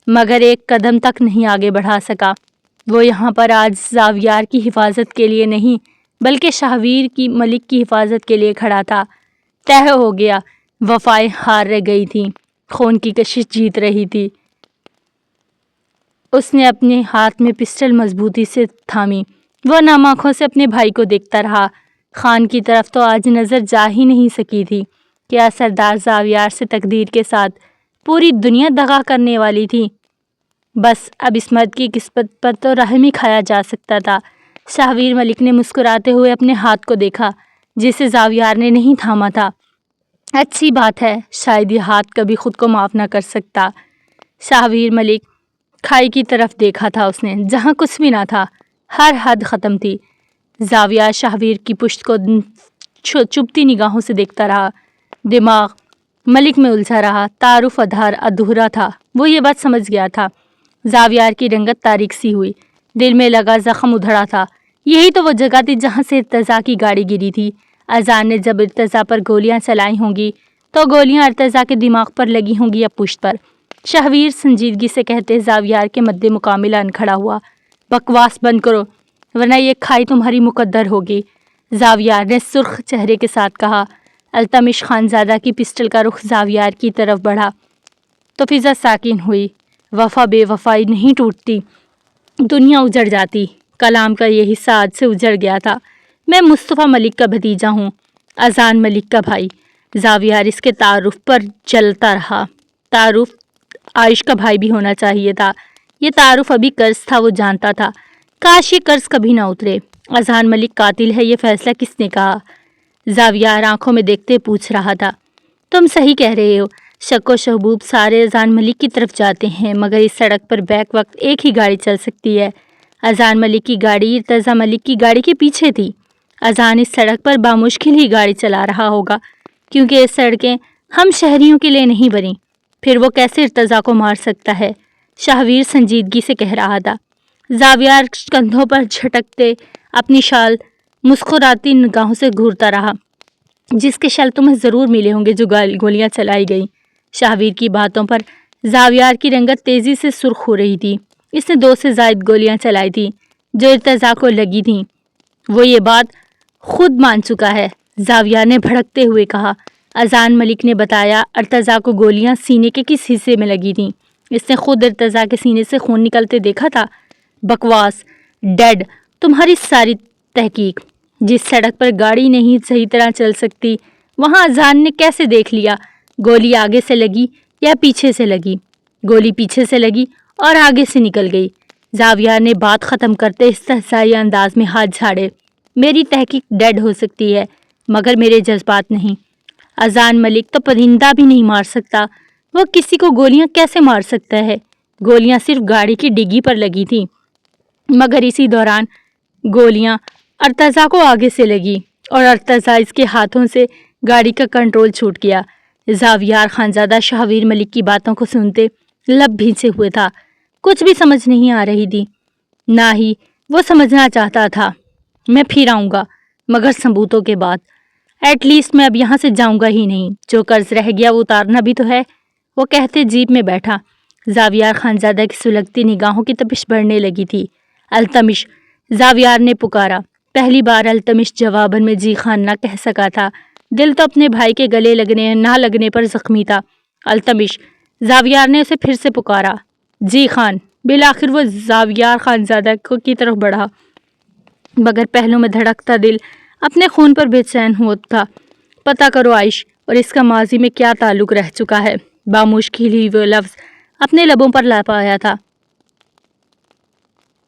مگر ایک قدم تک نہیں آگے بڑھا سکا۔ وہ یہاں پر آج زاویار کی حفاظت کے لیے نہیں، بلکہ شاہویر کی ملک کی حفاظت کے لیے کھڑا تھا۔ طے ہو گیا، وفائیں ہار رہ گئی تھیں، خون کی کشش جیت رہی تھی۔ اس نے اپنے ہاتھ میں پسٹل مضبوطی سے تھامی۔ وہ نم آنکھوں سے اپنے بھائی کو دیکھتا رہا۔ خان کی طرف تو آج نظر جا ہی نہیں سکی تھی۔ کیا سردار زاویار سے تقدیر کے ساتھ پوری دنیا دغا کرنے والی تھی؟ بس اب اس مرد کی قسمت پر تو رحم ہی کھایا جا سکتا تھا۔ شاہویر ملک نے مسکراتے ہوئے اپنے ہاتھ کو دیکھا، جسے زاویار نے نہیں تھاما تھا۔ اچھی بات ہے، شاید یہ ہاتھ کبھی خود کو معاف نہ کر سکتا۔ شاہویر ملک کھائی کی طرف دیکھا تھا اس نے، جہاں کچھ بھی نہ تھا، ہر حد ختم تھی۔ زاویار شاہویر کی پشت کو چبھتی نگاہوں سے دیکھتا رہا۔ دماغ ملک میں الجھا رہا، تعارف ادھورا تھا۔ وہ یہ بات سمجھ گیا تھا۔ زاویار کی رنگت تاریک سی ہوئی، دل میں لگا زخم ادھڑا تھا۔ یہی تو وہ جگہ تھی جہاں سے ارتضیٰ کی گاڑی گری تھی۔ اذان نے جب ارتضیٰ پر گولیاں چلائی ہوں گی تو گولیاں ارتضیٰ کے دماغ پر لگی ہوں گی یا پشت پر۔ شاہویر سنجیدگی سے کہتے زاویار کے مد مقابلہ کھڑا ہوا۔ بکواس بند کرو، ورنہ یہ کھائی تمہاری مقدر ہوگی، زاویار نے سرخ چہرے کے ساتھ کہا۔ التمش خانزادہ کی پسٹل کا رخ زاویار کی طرف بڑھا تو فضا ساکن ہوئی۔ وفا بے وفائی نہیں ٹوٹتی، دنیا اجڑ جاتی۔ کلام کا یہ حصہ آج سے اجڑ گیا تھا۔ میں مصطفیٰ ملک کا بھتیجا ہوں، اذان ملک کا بھائی۔ زاویار اس کے تعارف پر جلتا رہا۔ تعارف عائش کا بھائی بھی ہونا چاہیے تھا۔ یہ تعارف ابھی قرض تھا، وہ جانتا تھا۔ کاش یہ قرض کبھی نہ اترے۔ اذان ملک قاتل ہے، یہ فیصلہ کس نے کہا؟ زاویار آنکھوں میں دیکھتے پوچھ رہا تھا۔ تم صحیح کہہ رہے ہو، شک و شبہات سارے اذان ملک کی طرف جاتے ہیں، مگر اس سڑک پر بیک وقت ایک ہی گاڑی چل سکتی ہے۔ اذان ملک کی گاڑی ارتضیٰ ملک کی گاڑی کے پیچھے تھی۔ اذان اس سڑک پر بامشکل ہی گاڑی چلا رہا ہوگا، کیونکہ یہ سڑکیں ہم شہریوں کے لیے نہیں بنی، پھر وہ کیسے ارتضیٰ کو مار سکتا ہے؟ شاہویر سنجیدگی سے کہہ رہا تھا۔ زاویار کندھوں پر جھٹکتے اپنی شال مسکراتی نگاہوں سے گھورتا رہا۔ جس کے شل تمہیں ضرور ملے ہوں گے جو گولیاں چلائی گئیں۔ شاہویر کی باتوں پر زاویار کی رنگت تیزی سے سرخ ہو رہی تھی۔ اس نے 2 سے زائد گولیاں چلائی تھیں جو ارتضیٰ کو لگی تھیں۔ وہ یہ بات خود مان چکا ہے، زاویار نے بھڑکتے ہوئے کہا۔ اذان ملک نے بتایا ارتضیٰ کو گولیاں سینے کے کس حصے میں لگی تھیں؟ اس نے خود ارتضیٰ کے سینے سے خون نکلتے دیکھا تھا۔ بکواس، ڈیڈ، تمہاری ساری تحقیق۔ جس سڑک پر گاڑی نہیں صحیح طرح چل سکتی وہاں اذان نے کیسے دیکھ لیا گولی آگے سے لگی یا پیچھے سے لگی؟ گولی پیچھے سے لگی اور آگے سے نکل گئی۔ زاویار نے بات ختم کرتے استحصائی انداز میں ہاتھ جھاڑے۔ میری تحقیق ڈیڈ ہو سکتی ہے مگر میرے جذبات نہیں۔ اذان ملک تو پرندہ بھی نہیں مار سکتا، وہ کسی کو گولیاں کیسے مار سکتا ہے؟ گولیاں صرف گاڑی کی ڈگی پر لگی تھیں، مگر اسی دوران گولیاں ارتضیٰ کو آگے سے لگی اور ارتضیٰ اس کے ہاتھوں سے گاڑی کا کنٹرول چھوٹ گیا۔ زاویار خانزادہ شاہویر ملک کی باتوں کو سنتے لب بھینچے ہوئے تھا۔ کچھ بھی سمجھ نہیں آ رہی تھی، نہ ہی وہ سمجھنا چاہتا تھا۔ میں پھر آؤں گا مگر ثبوتوں کے بعد۔ ایٹ لیسٹ میں اب یہاں سے جاؤں گا ہی نہیں، جو قرض رہ گیا وہ اتارنا بھی تو ہے۔ وہ کہتے جیپ میں بیٹھا۔ زاویار خانزادہ کی سلگتی نگاہوں کی تپش بڑھنے لگی تھی۔ التمش، زاویار نے پکارا۔ پہلی بار التمش جواباً میں جی خان نہ کہہ سکا تھا۔ دل تو اپنے بھائی کے گلے لگنے نہ لگنے پر زخمی تھا۔ التمش، زاویار نے اسے پھر سے پکارا۔ جی خان۔ بالآخر وہ زاویار خانزادہ کی طرف بڑھا، مگر پہلو میں دھڑکتا دل اپنے خون پر بے چین ہوا تھا۔ پتہ کرو عائش اور اس کا ماضی میں کیا تعلق رہ چکا ہے۔ بامشکل ہی وہ لفظ اپنے لبوں پر لا پایا تھا۔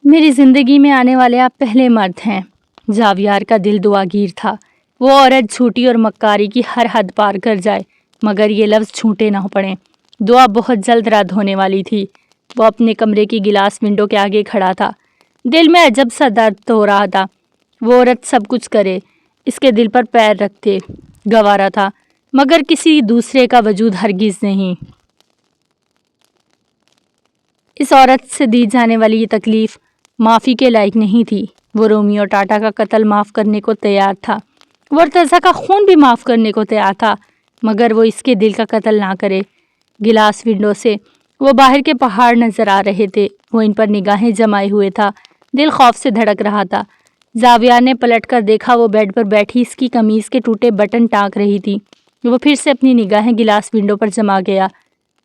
میری زندگی میں آنے والے آپ پہلے مرد ہیں۔ زاویار کا دل دعاگیر تھا۔ وہ عورت جھوٹی اور مکاری کی ہر حد پار کر جائے مگر یہ لفظ جھوٹے نہ پڑیں۔ دعا بہت جلد رد ہونے والی تھی۔ وہ اپنے کمرے کی گلاس ونڈو کے آگے کھڑا تھا۔ دل میں عجب سا درد ہو رہا تھا۔ وہ عورت سب کچھ کرے، اس کے دل پر پیر رکھتے گوارا تھا مگر کسی دوسرے کا وجود ہرگز نہیں۔ اس عورت سے دی جانے والی یہ تکلیف معافی کے لائق نہیں تھی۔ وہ رومیو ٹاٹا کا قتل معاف کرنے کو تیار تھا، وہ ارتضیٰ کا خون بھی معاف کرنے کو تیار تھا مگر وہ اس کے دل کا قتل نہ کرے۔ گلاس ونڈو سے وہ باہر کے پہاڑ نظر آ رہے تھے۔ وہ ان پر نگاہیں جمائے ہوئے تھا۔ دل خوف سے دھڑک رہا تھا۔ زاویار نے پلٹ کر دیکھا، وہ بیڈ پر بیٹھی اس کی قمیض کے ٹوٹے بٹن ٹانک رہی تھی۔ وہ پھر سے اپنی نگاہیں گلاس ونڈو پر جما گیا۔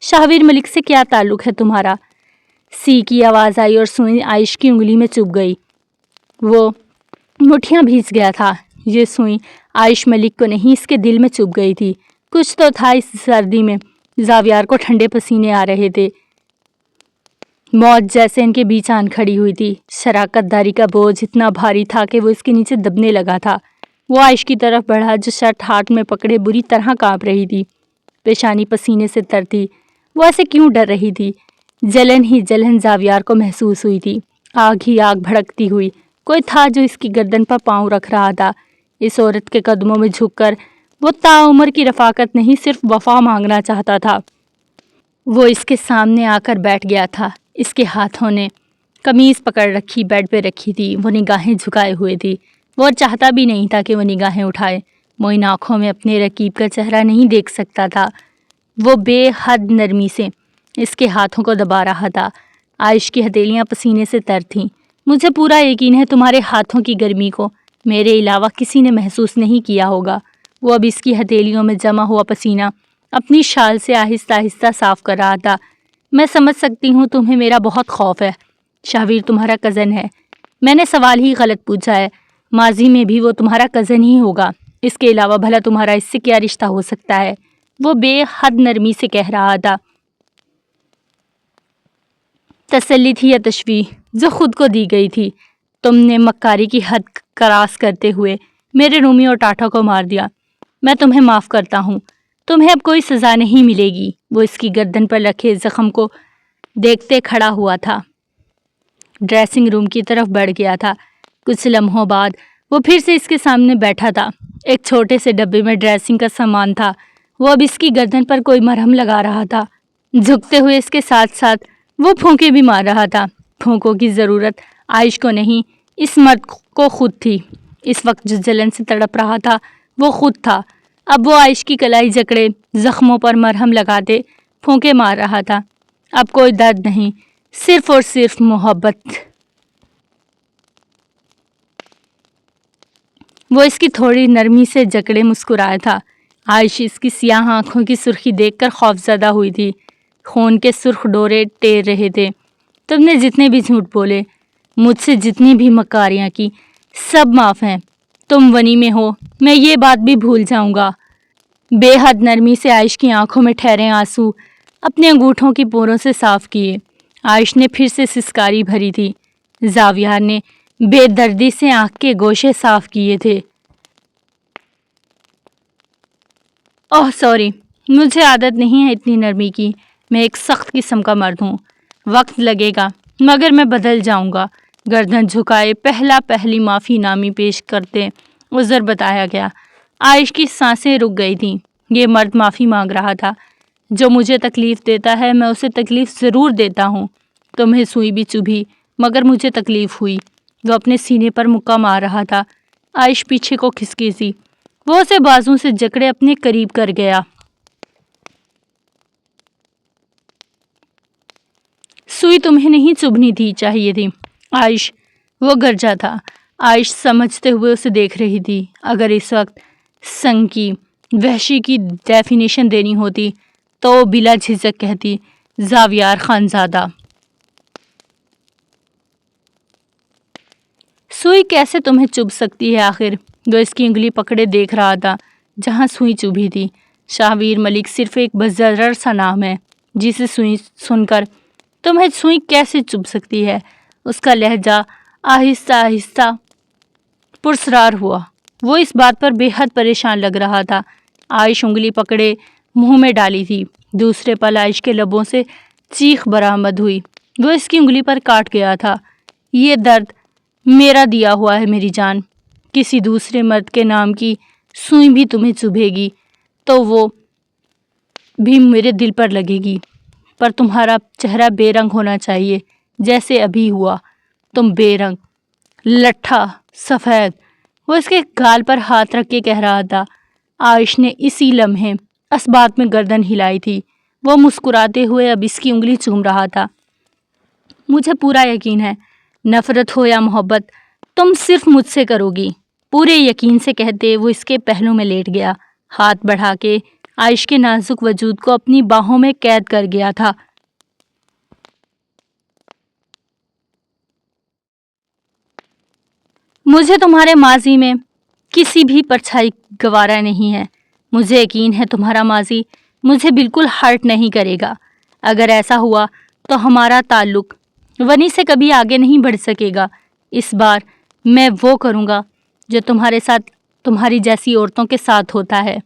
شاہویر ملک سے کیا تعلق ہے تمہارا؟ سی کی آواز آئی اور سوئی عائش کی انگلی میں چبھ گئی۔ وہ مٹھیاں بھیج گیا تھا۔ یہ سوئی عائش ملک کو نہیں، اس کے دل میں چبھ گئی تھی۔ کچھ تو تھا اس سردی میں۔ زاویار کو ٹھنڈے پسینے آ رہے تھے۔ موت جیسے ان کے بیچ آن کھڑی ہوئی تھی۔ شراکت داری کا بوجھ اتنا بھاری تھا کہ وہ اس کے نیچے دبنے لگا تھا۔ وہ عائش کی طرف بڑھا جو شرٹ ہاتھ میں پکڑے بری طرح کانپ رہی تھی۔ پیشانی پسینے سے تر تھی۔ وہ ایسے کیوں ڈر رہی تھی؟ جلن ہی جلن زاویار کو محسوس ہوئی تھی، آگ ہی آگ بھڑکتی ہوئی۔ کوئی تھا جو اس کی گردن پر پاؤں رکھ رہا تھا۔ اس عورت کے قدموں میں جھک کر وہ تعمر کی رفاقت نہیں صرف وفا مانگنا چاہتا تھا۔ وہ اس کے سامنے آ کر بیٹھ گیا تھا۔ اس کے ہاتھوں نے قمیض پکڑ رکھی بیڈ پہ رکھی تھی۔ وہ نگاہیں جھکائے ہوئے تھی۔ وہ چاہتا بھی نہیں تھا کہ وہ نگاہیں اٹھائے۔ وہ ان آنکھوں میں اپنے رقیب کا چہرہ نہیں دیکھ سکتا تھا۔ وہ بے حد نرمی سے اس کے ہاتھوں کو دبا رہا تھا۔ عائش کی ہتھیلیاں پسینے سے تر تھیں۔ مجھے پورا یقین ہے تمہارے ہاتھوں کی گرمی کو میرے علاوہ کسی نے محسوس نہیں کیا ہوگا۔ وہ اب اس کی ہتھیلیوں میں جمع ہوا پسینہ اپنی شال سے آہستہ آہستہ صاف کر رہا تھا۔ میں سمجھ سکتی ہوں تمہیں میرا بہت خوف ہے۔ شاہویر تمہارا کزن ہے۔ میں نے سوال ہی غلط پوچھا ہے۔ ماضی میں بھی وہ تمہارا کزن ہی ہوگا۔ اس کے علاوہ بھلا تمہارا اس سے کیا رشتہ ہو سکتا ہے؟ وہ بے حد نرمی سے کہہ رہا تھا۔ تسلی تھی یا تشویح جو خود کو دی گئی تھی؟ تم نے مکاری کی حد کراس کرتے ہوئے میرے رومیو ٹاٹا کو مار دیا۔ میں تمہیں معاف کرتا ہوں۔ تمہیں اب کوئی سزا نہیں ملے گی۔ وہ اس کی گردن پر رکھے زخم کو دیکھتے کھڑا ہوا تھا۔ ڈریسنگ روم کی طرف بڑھ گیا تھا۔ کچھ لمحوں بعد وہ پھر سے اس کے سامنے بیٹھا تھا۔ ایک چھوٹے سے ڈبے میں ڈریسنگ کا سامان تھا۔ وہ اب اس کی گردن پر کوئی مرہم لگا رہا تھا۔ جھکتے ہوئے اس کے ساتھ ساتھ وہ پھونکے بھی مار رہا تھا۔ پھونکوں کی ضرورت عائش کو نہیں، اس مرد کو خود تھی۔ اس وقت جو جلن سے تڑپ رہا تھا وہ خود تھا۔ اب وہ عائش کی کلائی جکڑے، زخموں پر مرہم لگاتے پھونکے مار رہا تھا۔ اب کوئی درد نہیں، صرف اور صرف محبت۔ وہ اس کی تھوڑی نرمی سے جکڑے مسکرایا تھا۔ عائش اس کی سیاہ آنکھوں کی سرخی دیکھ کر خوفزدہ ہوئی تھی۔ خون کے سرخ ڈورے تیر رہے تھے۔ تم نے جتنے بھی جھوٹ بولے، مجھ سے جتنی بھی مکاریاں کی، سب معاف ہیں۔ تم ونی میں ہو، میں یہ بات بھی بھول جاؤں گا۔ بے حد نرمی سے عائش کی آنکھوں میں ٹھہرے آنسو اپنے انگوٹھوں کی پوروں سے صاف کیے۔ عائش نے پھر سے سسکاری بھری تھی۔ زاویار نے بے دردی سے آنکھ کے گوشے صاف کیے تھے۔ اوہ سوری، مجھے عادت نہیں ہے اتنی نرمی کی۔ میں ایک سخت قسم کا مرد ہوں۔ وقت لگے گا مگر میں بدل جاؤں گا۔ گردن جھکائے پہلی معافی نامی پیش کرتے عذر بتایا گیا۔ عائش کی سانسیں رک گئی تھیں۔ یہ مرد معافی مانگ رہا تھا۔ جو مجھے تکلیف دیتا ہے میں اسے تکلیف ضرور دیتا ہوں۔ تمہیں سوئی بھی چبھی مگر مجھے تکلیف ہوئی۔ وہ اپنے سینے پر مکہ مار رہا تھا۔ عائش پیچھے کو کھسکی سی، وہ اسے بازوں سے جکڑے اپنے قریب کر گیا۔ سوئی تمہیں نہیں چبھنی تھی چاہیے تھی عائش، وہ گرجا تھا۔ عائش سمجھتے ہوئے اسے دیکھ رہی تھی۔ اگر اس وقت سنگ کی، وحشی کی ڈیفینیشن دینی ہوتی تو وہ بلا جھجک کہتی زاویار خانزادہ۔ سوئی کیسے تمہیں چبھ سکتی ہے آخر؟ وہ اس کی انگلی پکڑے دیکھ رہا تھا جہاں سوئی چبھی تھی۔ شاہویر ملک صرف ایک بزرگ سا نام ہے جسے سوئی سن کر تمہیں سوئی کیسے چبھ سکتی ہے؟ اس کا لہجہ آہستہ آہستہ پرسرار ہوا۔ وہ اس بات پر بے حد پریشان لگ رہا تھا۔ عائش انگلی پکڑے منہ میں ڈالی تھی۔ دوسرے پل عائش کے لبوں سے چیخ برآمد ہوئی۔ وہ اس کی انگلی پر کاٹ گیا تھا۔ یہ درد میرا دیا ہوا ہے میری جان۔ کسی دوسرے مرد کے نام کی سوئی بھی تمہیں چبھے گی تو وہ بھی میرے دل پر لگے گی، پر تمہارا چہرہ بے رنگ ہونا چاہیے جیسے ابھی ہوا۔ تم بے رنگ، لٹھا، سفید۔ وہ اس کے گال پر ہاتھ رکھ کے کہہ رہا تھا۔ عائش نے اسی لمحے اسبات میں گردن ہلائی تھی۔ وہ مسکراتے ہوئے اب اس کی انگلی چوم رہا تھا۔ مجھے پورا یقین ہے، نفرت ہو یا محبت تم صرف مجھ سے کرو گی، پورے یقین سے کہتے وہ اس کے پہلو میں لیٹ گیا، ہاتھ بڑھا کے عائش کے نازک وجود کو اپنی باہوں میں قید کر گیا تھا۔ مجھے تمہارے ماضی میں کسی بھی پرچھائی گوارا نہیں ہے۔ مجھے یقین ہے تمہارا ماضی مجھے بالکل ہرٹ نہیں کرے گا۔ اگر ایسا ہوا تو ہمارا تعلق ونی سے کبھی آگے نہیں بڑھ سکے گا۔ اس بار میں وہ کروں گا جو تمہارے ساتھ تمہاری جیسی عورتوں کے ساتھ ہوتا ہے۔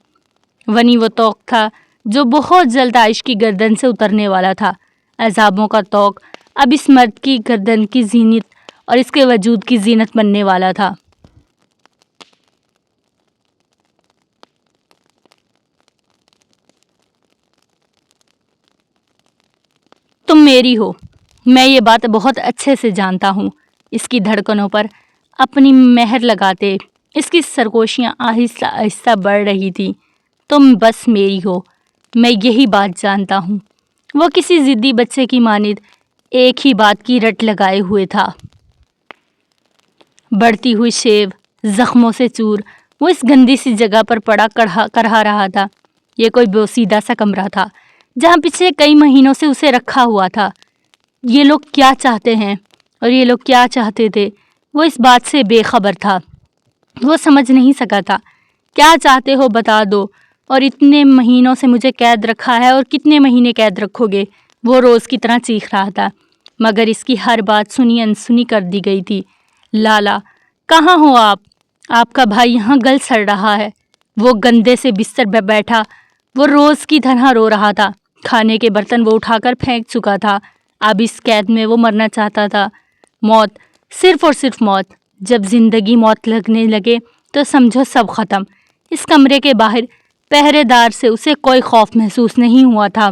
ونی وہ طوق تھا جو بہت جلد عائش کی گردن سے اترنے والا تھا۔ عذابوں کا طوق اب اس مرد کی گردن کی زینت اور اس کے وجود کی زینت بننے والا تھا۔ تم میری ہو، میں یہ بات بہت اچھے سے جانتا ہوں۔ اس کی دھڑکنوں پر اپنی مہر لگاتے اس کی سرگوشیاں آہستہ آہستہ بڑھ رہی تھی۔ تم بس میری ہو، میں یہی بات جانتا ہوں۔ وہ کسی ضدی بچے کی مانند ایک ہی بات کی رٹ لگائے ہوئے تھا۔ بڑھتی ہوئی شیو، زخموں سے چور، وہ اس گندی سی جگہ پر پڑا کرہا رہا تھا۔ یہ کوئی بوسیدہ سا کمرہ تھا جہاں پچھلے کئی مہینوں سے اسے رکھا ہوا تھا۔ یہ لوگ کیا چاہتے ہیں اور یہ لوگ کیا چاہتے تھے، وہ اس بات سے بے خبر تھا۔ وہ سمجھ نہیں سکا تھا۔ کیا چاہتے ہو بتا دو، اور اتنے مہینوں سے مجھے قید رکھا ہے اور کتنے مہینے قید رکھو گے؟ وہ روز کی طرح چیخ رہا تھا، مگر اس کی ہر بات سنی انسنی کر دی گئی تھی۔ لالا، کہاں ہو آپ؟ آپ کا بھائی یہاں گل سڑ رہا ہے۔ وہ گندے سے بستر پہ بیٹھا، وہ روز کی طرح رو رہا تھا۔ کھانے کے برتن وہ اٹھا کر پھینک چکا تھا۔ اب اس قید میں وہ مرنا چاہتا تھا۔ موت، صرف اور صرف موت۔ جب زندگی موت لگنے لگے تو سمجھو سب ختم۔ اس کمرے کے باہر پہرے دار سے اسے کوئی خوف محسوس نہیں ہوا تھا۔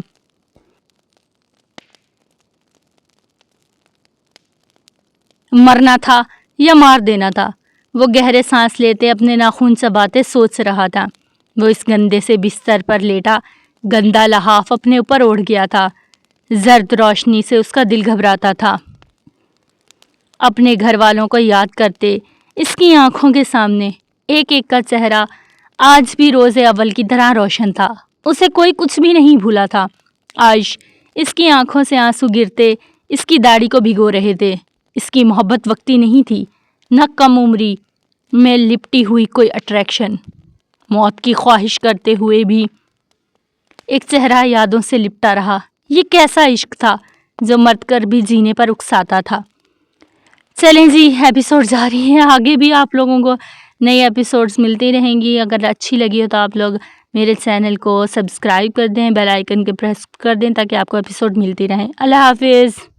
مرنا تھا یا مار دینا تھا؟ وہ گہرے سانس لیتے اپنے ناخن چباتے سوچ رہا تھا۔ وہ اس گندے سے بستر پر لیٹا گندا لحاف اپنے اوپر اوڑھ گیا تھا۔ زرد روشنی سے اس کا دل گھبراتا تھا۔ اپنے گھر والوں کو یاد کرتے اس کی آنکھوں کے سامنے ایک ایک کا چہرہ آج بھی روز اول کی طرح روشن تھا۔ اسے کوئی کچھ بھی نہیں بھولا تھا۔ آج اس کی آنکھوں سے آنسو گرتے اس کی داڑھی کو بھگو رہے تھے۔ اس کی محبت وقتی نہیں تھی، نہ کم عمری میں لپٹی ہوئی کوئی اٹریکشن۔ موت کی خواہش کرتے ہوئے بھی ایک چہرہ یادوں سے لپٹا رہا۔ یہ کیسا عشق تھا جو مرد کر بھی جینے پر اکساتا تھا۔ چلیں جی، ایپیسوڈ جاری ہے، آگے بھی آپ لوگوں کو نئے ایپیسوڈز ملتی رہیں گی۔ اگر اچھی لگی ہو تو آپ لوگ میرے چینل کو سبسکرائب کر دیں، بیل آئیکن کے پریس کر دیں تاکہ آپ کو ایپیسوڈ ملتی رہیں۔ اللہ حافظ۔